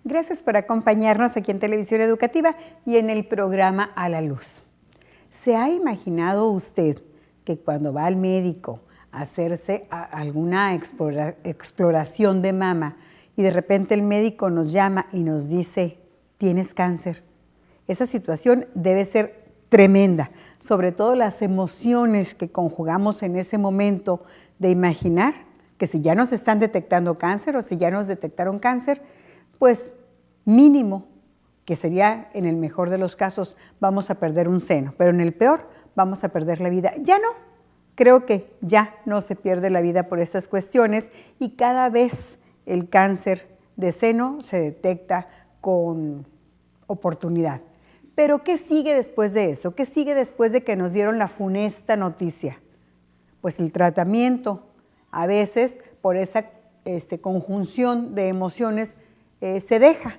Gracias por acompañarnos aquí en Televisión Educativa y en el programa A la Luz. ¿Se ha imaginado usted que cuando va al médico a hacerse alguna exploración de mama y de repente el médico nos llama y nos dice, tienes cáncer? Esa situación debe ser tremenda, sobre todo las emociones que conjugamos en ese momento de imaginar que si ya nos están detectando cáncer o si ya nos detectaron cáncer, pues mínimo, que sería en el mejor de los casos, vamos a perder un seno, pero en el peor vamos a perder la vida. Ya no, creo que ya no se pierde la vida por estas cuestiones y cada vez el cáncer de seno se detecta con oportunidad. Pero ¿qué sigue después de eso? ¿Qué sigue después de que nos dieron la funesta noticia? Pues el tratamiento. A veces, por esa conjunción de emociones, se deja.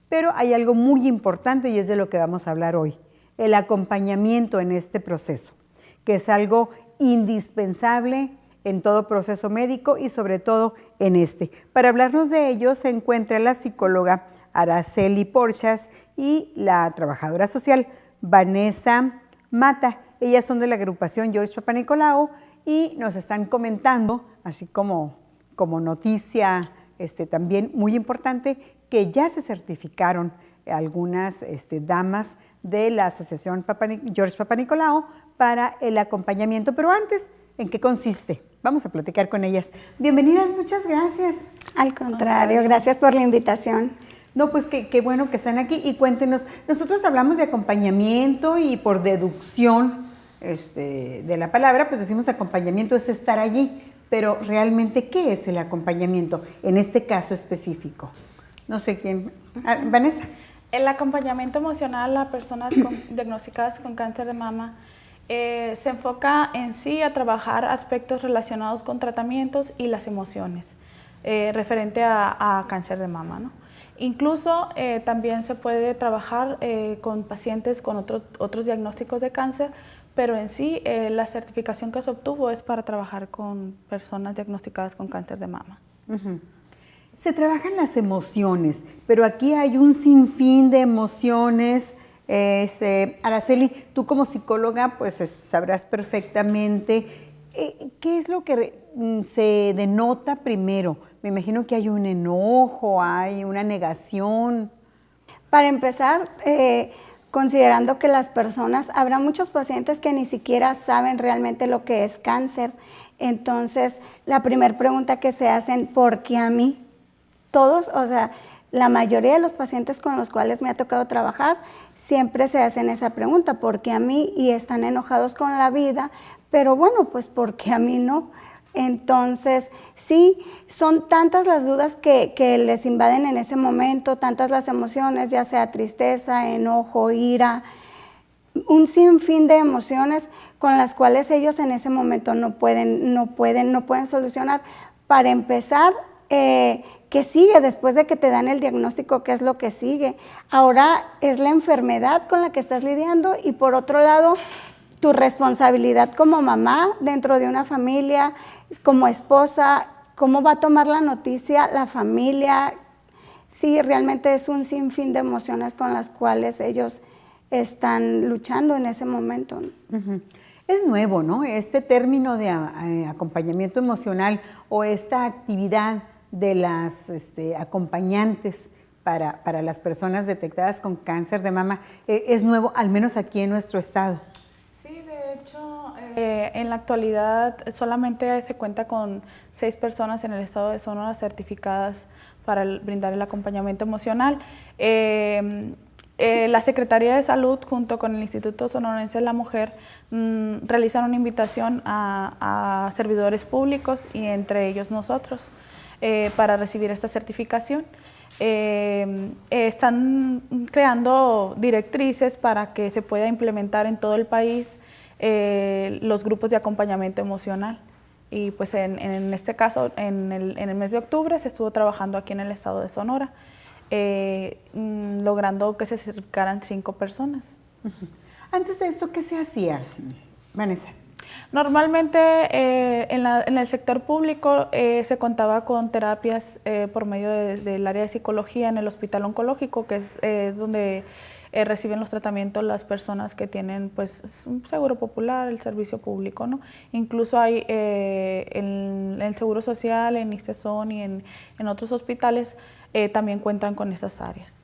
Pero hay algo muy importante y es de lo que vamos a hablar hoy. El acompañamiento en este proceso, que es algo indispensable en todo proceso médico y sobre todo en este. Para hablarnos de ello se encuentra la psicóloga Araceli Porchas y la trabajadora social Vanessa Mata. Ellas son de la agrupación George Papanicolau y nos están comentando, así como noticia también muy importante, que ya se certificaron algunas damas de la Asociación George Papanicolau para el acompañamiento. Pero antes, ¿en qué consiste? Vamos a platicar con ellas. Bienvenidas, muchas gracias. Al contrario, gracias por la invitación. No, pues qué bueno que están aquí y cuéntenos. Nosotros hablamos de acompañamiento y por deducción de la palabra, pues decimos acompañamiento es estar allí, pero realmente, ¿qué es el acompañamiento en este caso específico? No sé quién. Vanessa. El acompañamiento emocional a personas diagnosticadas con cáncer de mama se enfoca en sí a trabajar aspectos relacionados con tratamientos y las emociones referente a cáncer de mama, ¿no? Incluso también se puede trabajar con pacientes con otros diagnósticos de cáncer, pero en sí la certificación que se obtuvo es para trabajar con personas diagnosticadas con cáncer de mama. Uh-huh. Se trabajan las emociones, pero aquí hay un sinfín de emociones. Araceli, tú como psicóloga pues sabrás perfectamente qué es lo que se denota primero. Me imagino que hay un enojo, hay una negación. Para empezar, considerando que las personas, habrá muchos pacientes que ni siquiera saben realmente lo que es cáncer. Entonces, la primera pregunta que se hacen, ¿por qué a mí? Todos, o sea, la mayoría de los pacientes con los cuales me ha tocado trabajar, siempre se hacen esa pregunta, ¿por qué a mí? Y están enojados con la vida, pero bueno, pues ¿por qué a mí no? Entonces, sí, son tantas las dudas que les invaden en ese momento, tantas las emociones, ya sea tristeza, enojo, ira, un sinfín de emociones con las cuales ellos en ese momento no pueden solucionar. Para empezar, ¿qué sigue después de que te dan el diagnóstico? ¿Qué es lo que sigue? Ahora es la enfermedad con la que estás lidiando y por otro lado, tu responsabilidad como mamá dentro de una familia, como esposa, cómo va a tomar la noticia la familia. Sí, realmente es un sinfín de emociones con las cuales ellos están luchando en ese momento. Uh-huh. Es nuevo, ¿no? Este término de acompañamiento emocional o esta actividad de las acompañantes para las personas detectadas con cáncer de mama es nuevo, al menos aquí en nuestro estado. Sí, de hecho, en la actualidad solamente se cuenta con 6 personas en el estado de Sonora certificadas para brindar el acompañamiento emocional. La Secretaría de Salud junto con el Instituto Sonorense de la Mujer realizan una invitación a servidores públicos y entre ellos nosotros para recibir esta certificación. Están creando directrices para que se pueda implementar en todo el país los grupos de acompañamiento emocional. Y pues en este caso, en el mes de octubre se estuvo trabajando aquí en el estado de Sonora, logrando que se certificaran 5 personas. Antes de esto, ¿qué se hacía, Vanessa? Normalmente en el sector público se contaba con terapias por medio del área de psicología en el hospital oncológico, que es donde reciben los tratamientos las personas que tienen pues un seguro popular, el servicio público, ¿no? Incluso hay en el Seguro Social, en ISTESON y en otros hospitales también cuentan con esas áreas.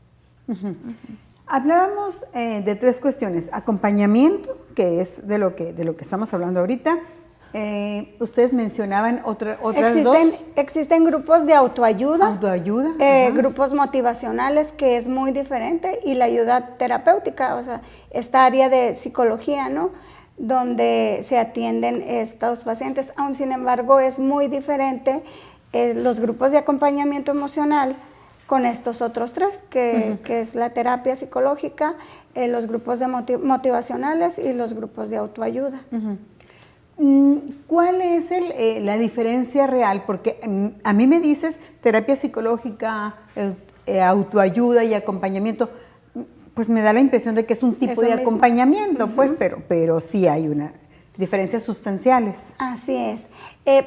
Hablábamos de 3 cuestiones: acompañamiento, que es de lo que estamos hablando ahorita. Ustedes mencionaban otras dos. Existen grupos de autoayuda. Autoayuda. Grupos motivacionales, que es muy diferente, y la ayuda terapéutica, o sea, esta área de psicología, ¿no?, donde se atienden estos pacientes. Aún sin embargo, es muy diferente los grupos de acompañamiento emocional con estos otros 3, que es la terapia psicológica, los grupos de motivacionales y los grupos de autoayuda. ¿Cuál es la diferencia real? Porque a mí me dices terapia psicológica, autoayuda y acompañamiento, pues me da la impresión de que es un tipo de acompañamiento, pues, pero sí hay una diferencias sustanciales. Así es.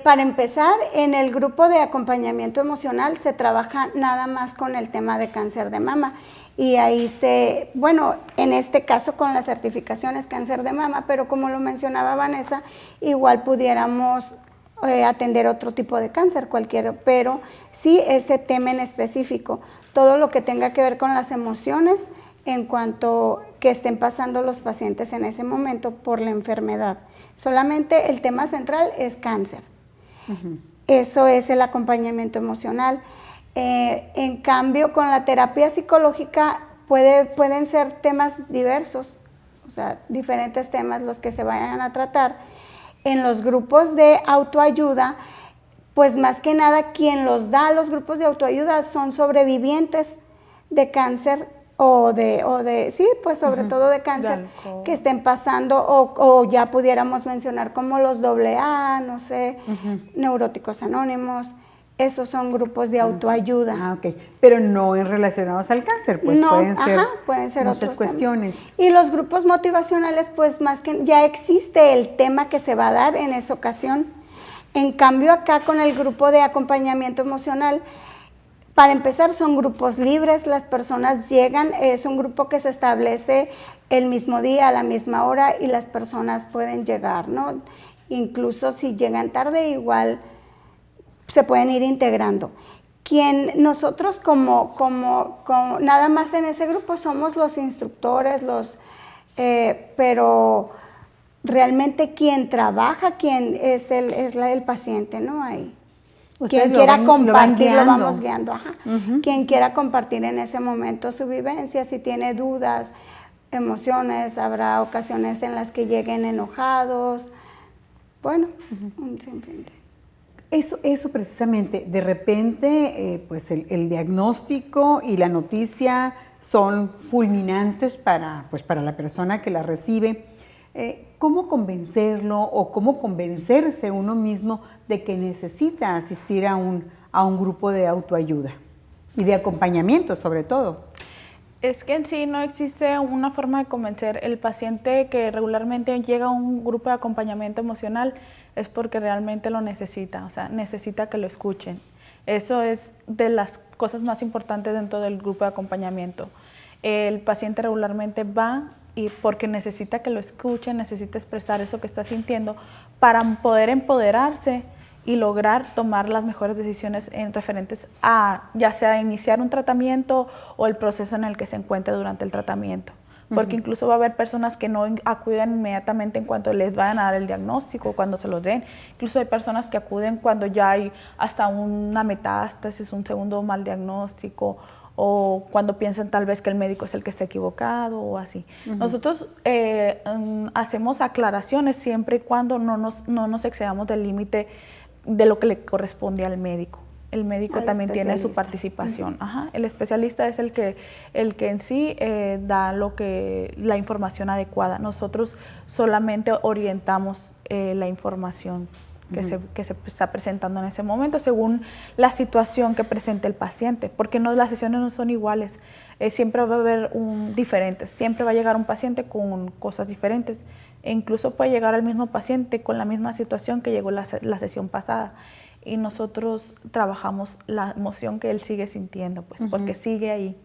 Para empezar, en el grupo de acompañamiento emocional se trabaja nada más con el tema de cáncer de mama, y ahí en este caso con las certificaciones cáncer de mama, pero como lo mencionaba Vanessa, igual pudiéramos atender otro tipo de cáncer, cualquiera, pero sí este tema en específico, todo lo que tenga que ver con las emociones en cuanto que estén pasando los pacientes en ese momento por la enfermedad. Solamente el tema central es cáncer. Eso es el acompañamiento emocional. En cambio, con la terapia psicológica pueden ser temas diversos, o sea, diferentes temas los que se vayan a tratar. En los grupos de autoayuda, pues más que nada quien los da a los grupos de autoayuda son sobrevivientes de cáncer sobre todo de cáncer, que estén pasando, o ya pudiéramos mencionar como los AA, no sé, Neuróticos Anónimos. Esos son grupos de autoayuda. Ok, pero no relacionados al cáncer, pues no, pueden ser muchas cuestiones. Temas. Y los grupos motivacionales, pues más que ya existe el tema que se va a dar en esa ocasión. En cambio, acá con el grupo de acompañamiento emocional, para empezar, son grupos libres, las personas llegan, es un grupo que se establece el mismo día, a la misma hora, y las personas pueden llegar, ¿no? Incluso si llegan tarde, igual se pueden ir integrando. Nosotros como nada más en ese grupo somos los instructores, pero realmente quien trabaja, quien es el paciente, ¿no? Ahí. Quien quiera compartir, lo vamos guiando. Quien quiera compartir en ese momento su vivencia, si tiene dudas, emociones, habrá ocasiones en las que lleguen enojados. Bueno, simplemente. Eso precisamente, de repente, pues el diagnóstico y la noticia son fulminantes para la persona que la recibe. ¿Cómo convencerlo o cómo convencerse uno mismo de que necesita asistir a un grupo de autoayuda y de acompañamiento sobre todo? Es que en sí no existe una forma de convencer. El paciente que regularmente llega a un grupo de acompañamiento emocional es porque realmente lo necesita, o sea, necesita que lo escuchen. Eso es de las cosas más importantes dentro del grupo de acompañamiento. El paciente regularmente va y porque necesita que lo escuchen, necesita expresar eso que está sintiendo para poder empoderarse y lograr tomar las mejores decisiones referentes a ya sea iniciar un tratamiento o el proceso en el que se encuentre durante el tratamiento. Porque incluso va a haber personas que no acuden inmediatamente en cuanto les vayan a dar el diagnóstico, cuando se los den. Incluso hay personas que acuden cuando ya hay hasta una metástasis, un segundo mal diagnóstico, o cuando piensan tal vez que el médico es el que está equivocado o así. Nosotros hacemos aclaraciones siempre y cuando no nos excedamos del límite de lo que le corresponde al médico. El médico también tiene su participación. El especialista es el que en sí da la información adecuada. Nosotros solamente orientamos la información. que se está presentando en ese momento, según la situación que presente el paciente, porque las sesiones no son iguales, siempre va a haber diferentes, siempre va a llegar un paciente con cosas diferentes, e incluso puede llegar el mismo paciente con la misma situación que llegó la sesión pasada, y nosotros trabajamos la emoción que él sigue sintiendo, pues, porque sigue ahí.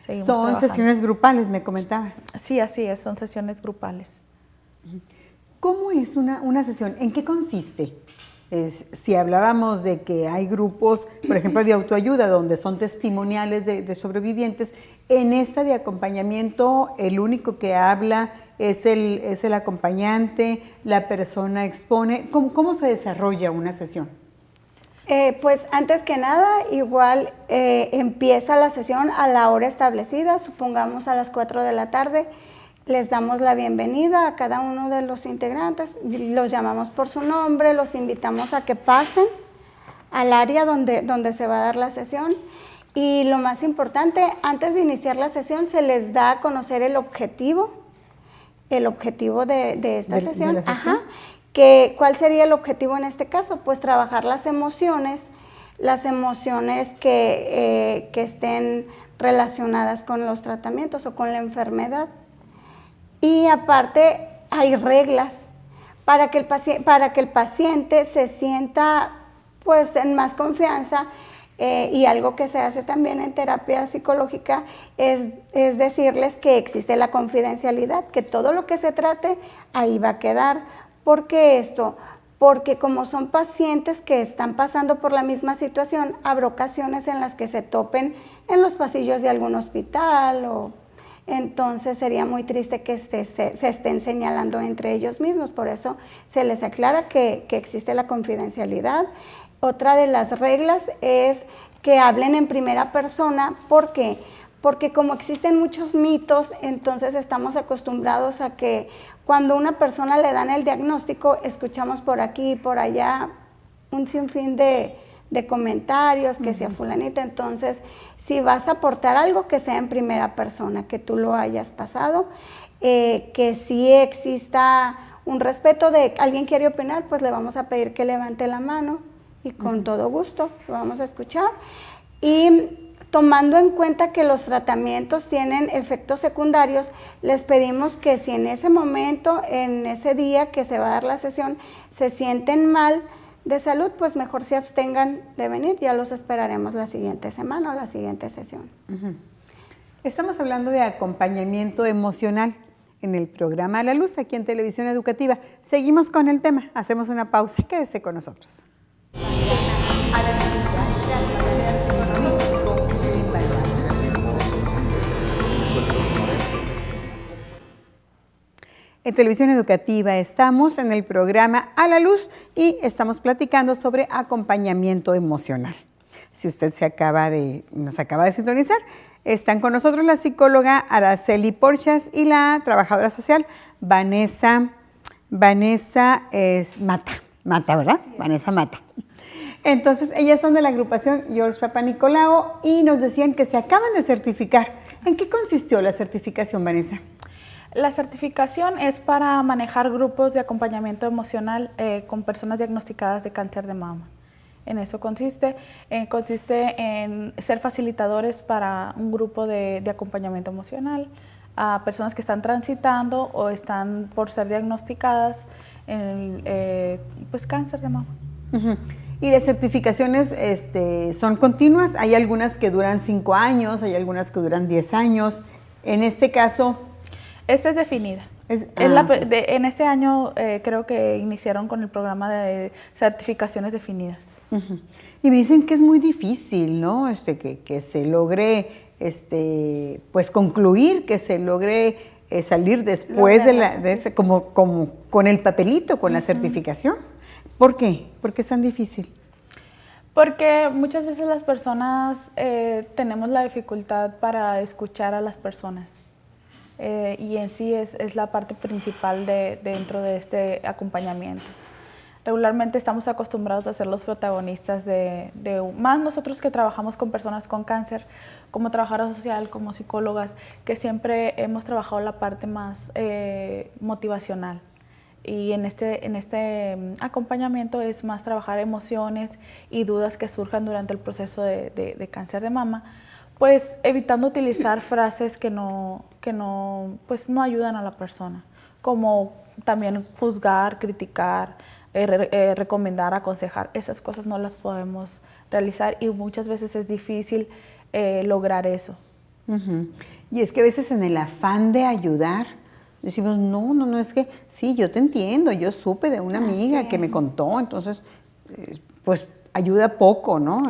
Son trabajando. sesiones grupales, me comentabas. Sí, así es, son sesiones grupales. ¿Cómo es una sesión? ¿En qué consiste? Si hablábamos de que hay grupos, por ejemplo, de autoayuda, donde son testimoniales de sobrevivientes, en esta de acompañamiento, el único que habla es el acompañante, la persona expone. ¿Cómo se desarrolla una sesión? Pues antes que nada, igual empieza la sesión a la hora establecida, supongamos a las 4 de la tarde. Les damos la bienvenida a cada uno de los integrantes, los llamamos por su nombre, los invitamos a que pasen al área donde se va a dar la sesión. Y lo más importante, antes de iniciar la sesión se les da a conocer el objetivo de esta sesión. De la sesión. Ajá. ¿Cuál sería el objetivo en este caso? Pues trabajar las emociones que estén relacionadas con los tratamientos o con la enfermedad. Y aparte hay reglas para que el paciente se sienta pues en más confianza, y algo que se hace también en terapia psicológica es decirles que existe la confidencialidad, que todo lo que se trate ahí va a quedar. ¿Por qué esto? Porque como son pacientes que están pasando por la misma situación, habrá ocasiones en las que se topen en los pasillos de algún hospital entonces sería muy triste que se estén señalando entre ellos mismos, por eso se les aclara que existe la confidencialidad. Otra de las reglas es que hablen en primera persona. ¿Por qué? Porque como existen muchos mitos, entonces estamos acostumbrados a que cuando a una persona le dan el diagnóstico, escuchamos por aquí y por allá un sinfín de comentarios, que sea fulanita. Entonces, si vas a aportar algo, que sea en primera persona, que tú lo hayas pasado, que sí exista un respeto de alguien quiere opinar, pues le vamos a pedir que levante la mano y con todo gusto lo vamos a escuchar. Y tomando en cuenta que los tratamientos tienen efectos secundarios, les pedimos que si en ese momento, en ese día que se va a dar la sesión, se sienten mal de salud, pues mejor se abstengan de venir, ya los esperaremos la siguiente semana o la siguiente sesión. Estamos hablando de acompañamiento emocional en el programa A la Luz, aquí en Televisión Educativa. Seguimos con el tema, hacemos una pausa, quédese con nosotros. En Televisión Educativa estamos en el programa A la Luz y estamos platicando sobre acompañamiento emocional. Si usted nos acaba de sintonizar, están con nosotros la psicóloga Araceli Porchas y la trabajadora social Vanessa Mata, ¿verdad? Vanessa Mata. Entonces, ellas son de la agrupación George Papanicolao y nos decían que se acaban de certificar. ¿En qué consistió la certificación, Vanessa? La certificación es para manejar grupos de acompañamiento emocional con personas diagnosticadas de cáncer de mama. En eso consiste en ser facilitadores para un grupo de acompañamiento emocional a personas que están transitando o están por ser diagnosticadas en pues cáncer de mama. ¿Y las certificaciones son continuas? Hay algunas que duran 5 años, hay algunas que duran 10 años. En este caso... Esta es definida. En este año creo que iniciaron con el programa de certificaciones definidas. Y me dicen que es muy difícil, ¿no? Que se logre pues concluir, que se logre salir después como con el papelito, con la certificación. ¿Por qué? ¿Por qué es tan difícil? Porque muchas veces las personas tenemos la dificultad para escuchar a las personas. Y en sí es la parte principal dentro de este acompañamiento. Regularmente estamos acostumbrados a ser los protagonistas más nosotros que trabajamos con personas con cáncer, como trabajadora social, como psicólogas, que siempre hemos trabajado la parte más motivacional. y en este acompañamiento es más trabajar emociones y dudas que surjan durante el proceso de cáncer de mama, pues evitando utilizar frases que no ayudan a la persona, como también juzgar, criticar, recomendar, aconsejar. Esas cosas no las podemos realizar y muchas veces es difícil lograr eso. Y es que a veces en el afán de ayudar decimos, no, es que sí, yo te entiendo, yo supe de una amiga que me contó, entonces pues ayuda poco, ¿no?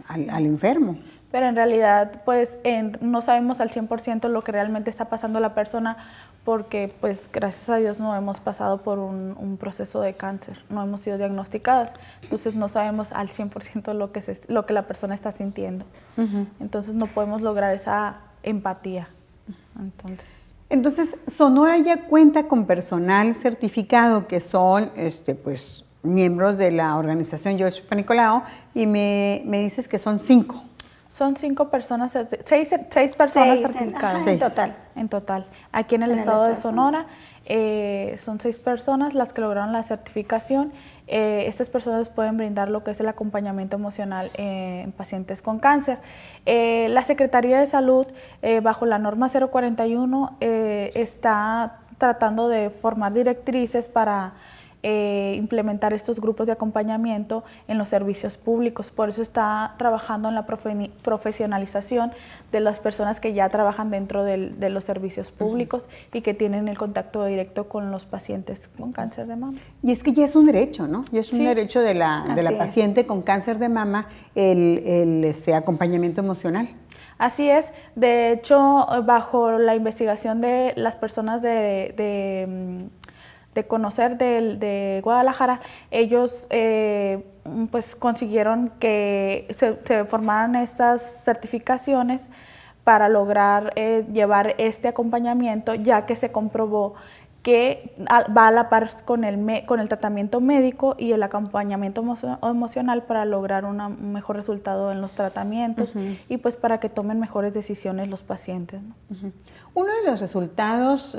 Al enfermo. Pero en realidad pues no sabemos al 100% lo que realmente está pasando a la persona, porque pues gracias a Dios no hemos pasado por un proceso de cáncer, no hemos sido diagnosticadas, entonces no sabemos al 100% lo que la persona está sintiendo. Entonces no podemos lograr esa empatía. Entonces Sonora ya cuenta con personal certificado que son pues miembros de la organización George Panicolaou, y me dices que son 5. Son 5 personas, 6 personas certificadas. En total. Aquí en el estado de Sonora son 6 personas las que lograron la certificación. Estas personas pueden brindar lo que es el acompañamiento emocional en pacientes con cáncer. La Secretaría de Salud, bajo la norma 041, está tratando de formar directrices para implementar estos grupos de acompañamiento en los servicios públicos. Por eso está trabajando en la profesionalización de las personas que ya trabajan dentro de los servicios públicos y que tienen el contacto directo con los pacientes con cáncer de mama. Y es que ya es un derecho, ¿no? Ya es un derecho de la paciente con cáncer de mama el acompañamiento emocional. Así es. De hecho, bajo la investigación de las personas de conocer de Guadalajara, ellos pues consiguieron que se formaran estas certificaciones para lograr llevar este acompañamiento, ya que se comprobó que va a la par con el tratamiento médico y el acompañamiento emocional para lograr un mejor resultado en los tratamientos y pues para que tomen mejores decisiones los pacientes, ¿no? Uno de los resultados,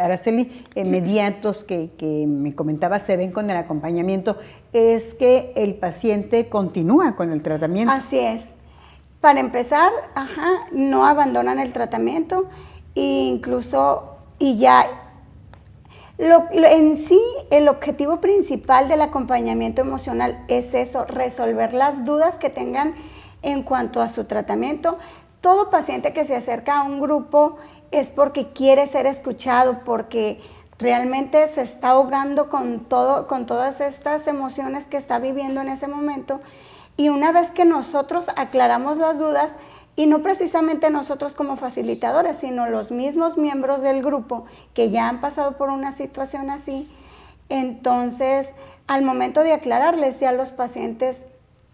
Araceli, inmediatos que me comentabas se ven con el acompañamiento es que el paciente continúa con el tratamiento. Así es. Para empezar, no abandonan el tratamiento y ya en sí el objetivo principal del acompañamiento emocional es eso, resolver las dudas que tengan en cuanto a su tratamiento. Todo paciente que se acerca a un grupo es porque quiere ser escuchado, porque realmente se está ahogando con todas estas emociones que está viviendo en ese momento. Y una vez que nosotros aclaramos las dudas, y no precisamente nosotros como facilitadores, sino los mismos miembros del grupo que ya han pasado por una situación así, entonces al momento de aclararles ya los pacientes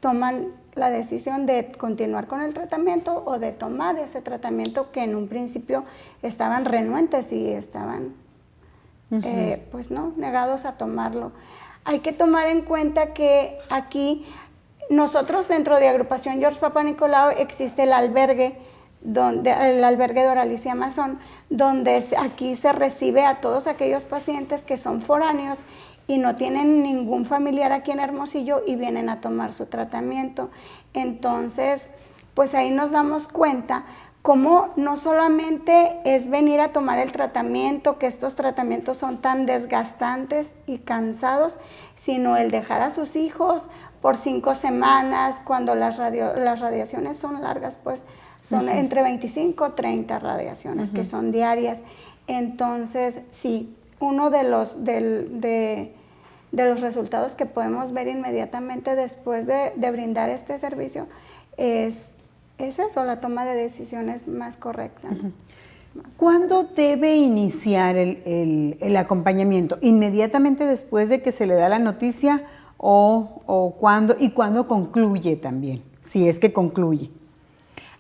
toman la decisión de continuar con el tratamiento o de tomar ese tratamiento que en un principio estaban renuentes y estaban negados a tomarlo. Hay que tomar en cuenta que aquí nosotros dentro de Agrupación George Panicolaou existe el albergue de Doralicia Amazon, donde aquí se recibe a todos aquellos pacientes que son foráneos y no tienen ningún familiar aquí en Hermosillo y vienen a tomar su tratamiento. Entonces, pues ahí nos damos cuenta cómo no solamente es venir a tomar el tratamiento, que estos tratamientos son tan desgastantes y cansados, sino el dejar a sus hijos por 5 semanas, cuando las radiaciones son largas, pues son entre 25 y 30 radiaciones que son diarias. Entonces, sí, uno de los resultados que podemos ver inmediatamente después de brindar este servicio es eso, la toma de decisiones más correcta. ¿Cuándo debe iniciar el acompañamiento? ¿Inmediatamente después de que se le da la noticia o cuándo? ¿Y cuándo concluye también? Si es que concluye.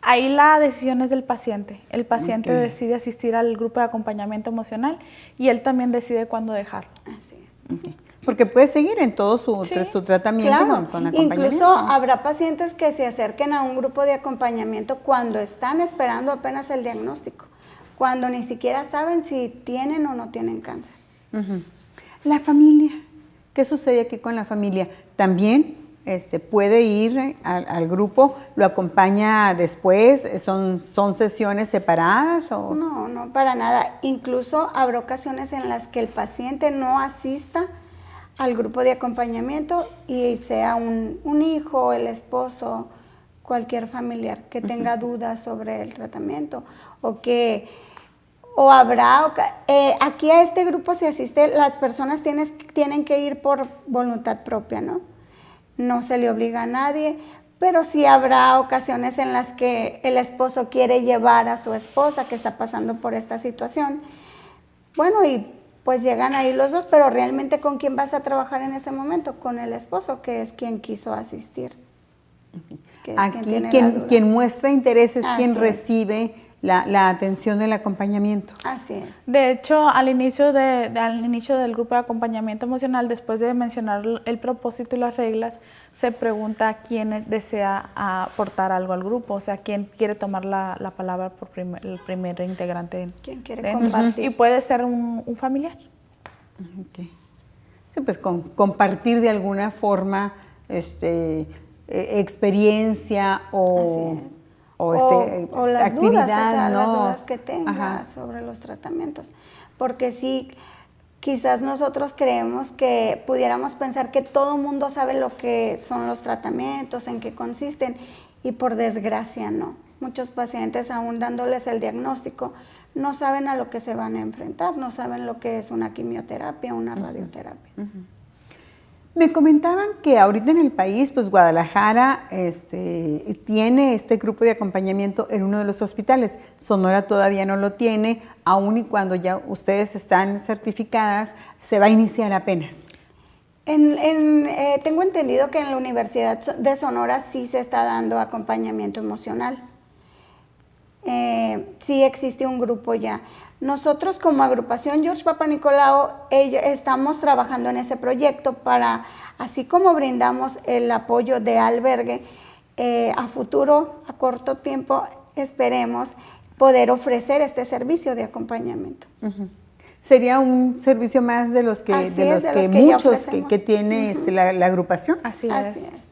Ahí la decisión es del paciente. El paciente decide asistir al grupo de acompañamiento emocional y él también decide cuándo dejarlo. Así es. Porque puede seguir en todo su tratamiento con acompañamiento. Incluso habrá pacientes que se acerquen a un grupo de acompañamiento cuando están esperando apenas el diagnóstico, cuando ni siquiera saben si tienen o no tienen cáncer. La familia. ¿Qué sucede aquí con la familia? También puede ir al grupo, lo acompaña después, son sesiones separadas o... No, no, para nada. Incluso habrá ocasiones en las que el paciente no asista al grupo de acompañamiento y sea un hijo, el esposo, cualquier familiar que tenga dudas sobre el tratamiento aquí a este grupo se asiste, las personas tienen que ir por voluntad propia, ¿no? No se le obliga a nadie, pero sí habrá ocasiones en las que el esposo quiere llevar a su esposa que está pasando por esta situación. Bueno, y pues llegan ahí los dos, pero realmente ¿con quién vas a trabajar en ese momento? Con el esposo, que es quien quiso asistir. Aquí quien muestra interés es quien recibe la atención del acompañamiento. Así es. De hecho, al inicio del grupo de acompañamiento emocional, después de mencionar el propósito y las reglas, se pregunta quién desea aportar algo al grupo, o sea, quién quiere tomar la palabra por el primer integrante. ¿Quién quiere compartir? Y puede ser un familiar. Okay. Sí, pues compartir de alguna forma experiencia o las actividad, dudas, o sea, ¿no? las dudas que tenga sobre los tratamientos. Porque sí, quizás nosotros creemos que pudiéramos pensar que todo mundo sabe lo que son los tratamientos, en qué consisten, y por desgracia no. Muchos pacientes, aún dándoles el diagnóstico, no saben a lo que se van a enfrentar, no saben lo que es una quimioterapia, una radioterapia. Me comentaban que ahorita en el país, pues Guadalajara tiene este grupo de acompañamiento en uno de los hospitales. Sonora todavía no lo tiene, aun y cuando ya ustedes están certificadas, se va a iniciar apenas. Tengo entendido que en la Universidad de Sonora sí se está dando acompañamiento emocional. Sí existe un grupo ya. Nosotros como agrupación George Papanicolau estamos trabajando en este proyecto para, así como brindamos el apoyo de albergue, a futuro, a corto tiempo, esperemos poder ofrecer este servicio de acompañamiento. ¿Sería un servicio más de los que muchos que tiene la agrupación? Así es.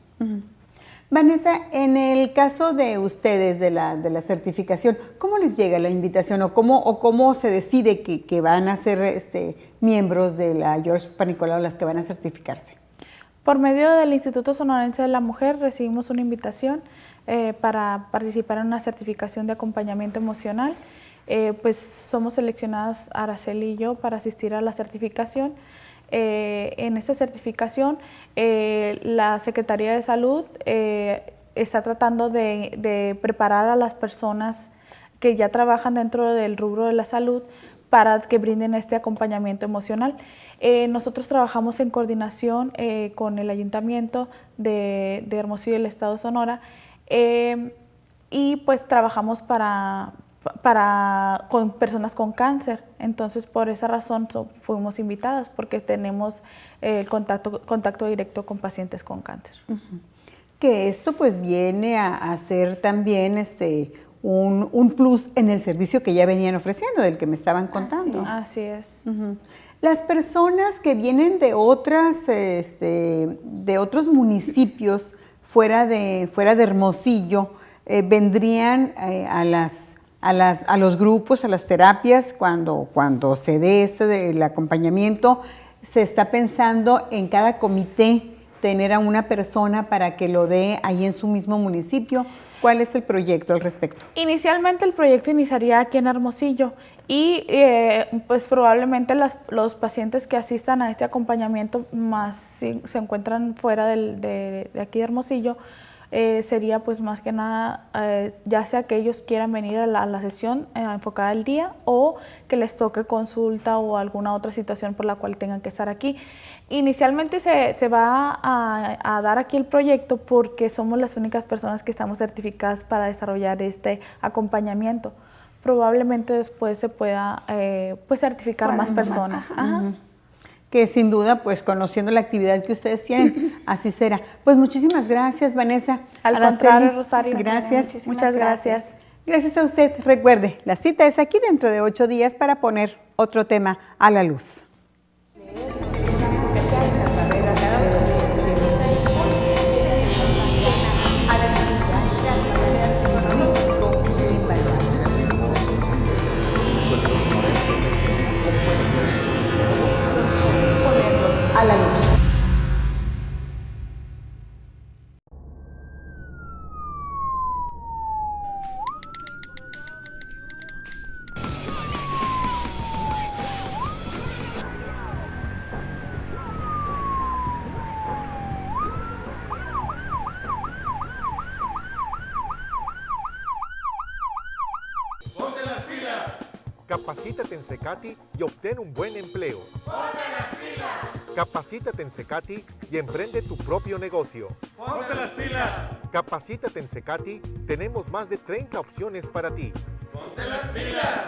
Vanessa, en el caso de ustedes, de la certificación, ¿cómo les llega la invitación o cómo se decide que van a ser miembros de la George Papanicolau las que van a certificarse? Por medio del Instituto Sonorense de la Mujer recibimos una invitación para participar en una certificación de acompañamiento emocional. Pues somos seleccionadas, Araceli y yo, para asistir a la certificación. En esta certificación, la Secretaría de Salud está tratando de preparar a las personas que ya trabajan dentro del rubro de la salud para que brinden este acompañamiento emocional. Nosotros trabajamos en coordinación con el Ayuntamiento de Hermosillo y el Estado de Sonora y pues trabajamos con personas con cáncer. Entonces, por esa razón fuimos invitadas, porque tenemos el contacto directo con pacientes con cáncer. Que esto pues viene a ser también un plus en el servicio que ya venían ofreciendo, del que me estaban contando. Así es. Las personas que vienen de otros municipios fuera de Hermosillo, vendrían a los grupos, a las terapias, cuando se dé del acompañamiento. Se está pensando en cada comité tener a una persona para que lo dé ahí en su mismo municipio. ¿Cuál es el proyecto al respecto? Inicialmente el proyecto iniciaría aquí en Hermosillo y pues probablemente los pacientes que asistan a este acompañamiento más si se encuentran fuera de aquí de Hermosillo, sería pues más que nada ya sea que ellos quieran venir a la sesión enfocada al día o que les toque consulta o alguna otra situación por la cual tengan que estar aquí. Inicialmente se va a dar aquí el proyecto porque somos las únicas personas que estamos certificadas para desarrollar este acompañamiento. Probablemente después se pueda pues certificar más personas. Que sin duda, pues conociendo la actividad que ustedes tienen, así será. Pues muchísimas gracias, Vanessa. Al contrario, Rosario. Gracias. Muchas gracias. Gracias a usted. Recuerde, la cita es aquí dentro de 8 días para poner otro tema a la luz. ¡Ponte las pilas! Capacítate en Cecati y obtén un buen empleo. ¡Ponte las pilas! Capacítate en Cecati y emprende tu propio negocio. ¡Ponte las pilas! Capacítate en Cecati, tenemos más de 30 opciones para ti. ¡Ponte las pilas!